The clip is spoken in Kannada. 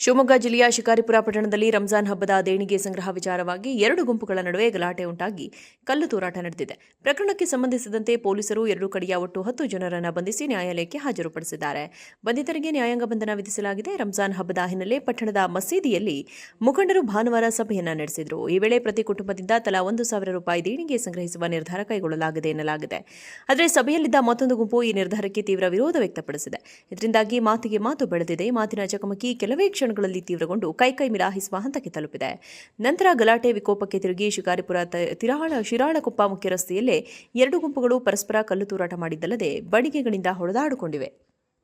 ಶಿವಮೊಗ್ಗ ಜಿಲ್ಲೆಯ ಶಿಕಾರಿಪುರ ಪಟ್ಟಣದಲ್ಲಿ ರಂಜಾನ್ ಹಬ್ಬದ ದೇಣಿಗೆ ಸಂಗ್ರಹ ವಿಚಾರವಾಗಿ ಎರಡು ಗುಂಪುಗಳ ನಡುವೆ ಗಲಾಟೆ ಉಂಟಾಗಿ ಕಲ್ಲು ತೂರಾಟ ನಡೆದಿದೆ. ಪ್ರಕರಣಕ್ಕೆ ಸಂಬಂಧಿಸಿದಂತೆ ಪೊಲೀಸರು ಎರಡೂ ಕಡೆಯ ಒಟ್ಟು 10 ಜನರನ್ನು ಬಂಧಿಸಿ ನ್ಯಾಯಾಲಯಕ್ಕೆ ಹಾಜರುಪಡಿಸಿದ್ದಾರೆ. ಬಂಧಿತರಿಗೆ ನ್ಯಾಯಾಂಗ ಬಂಧನ ವಿಧಿಸಲಾಗಿದೆ. ರಂಜಾನ್ ಹಬ್ಬದ ಹಿನ್ನೆಲೆ ಪಟ್ಟಣದ ಮಸೀದಿಯಲ್ಲಿ ಮುಖಂಡರು ಭಾನುವಾರ ಸಭೆಯನ್ನ ನಡೆಸಿದರು. ಈ ವೇಳೆ ಪ್ರತಿ ಕುಟುಂಬದಿಂದ ತಲಾ 1,000 ರೂಪಾಯಿ ದೇಣಿಗೆ ಸಂಗ್ರಹಿಸುವ ನಿರ್ಧಾರ ಕೈಗೊಳ್ಳಲಾಗಿದೆ ಎನ್ನಲಾಗಿದೆ. ಆದರೆ ಸಭೆಯಲ್ಲಿದ್ದ ಮತ್ತೊಂದು ಗುಂಪು ಈ ನಿರ್ಧಾರಕ್ಕೆ ತೀವ್ರ ವಿರೋಧ ವ್ಯಕ್ತಪಡಿಸಿದೆ. ಇದರಿಂದಾಗಿ ಮಾತಿಗೆ ಮಾತು ಬೆಳೆದಿದೆ. ಮಾತಿನ ಚಕಮಕಿ ಕೆಲವೇ ಕ್ಷಣಗಳಲ್ಲಿ ತೀವ್ರಗೊಂಡು ಕೈ ಮಿಲಾಯಿಸುವ ಹಂತಕ್ಕೆ ತಲುಪಿದೆ. ನಂತರ ಗಲಾಟೆ ವಿಕೋಪಕ್ಕೆ ತಿರುಗಿ ಶಿಕಾರಿಪುರ ಶಿರಾಳಕೊಪ್ಪ ಮುಖ್ಯ ರಸ್ತೆಯಲ್ಲೇ ಎರಡು ಗುಂಪುಗಳು ಪರಸ್ಪರ ಕಲ್ಲು ತೂರಾಟ ಮಾಡಿದ್ದಲ್ಲದೆ ಬಡಿಗೆಗಳಿಂದ ಹೊಡೆದಾಡಿಕೊಂಡಿವೆ.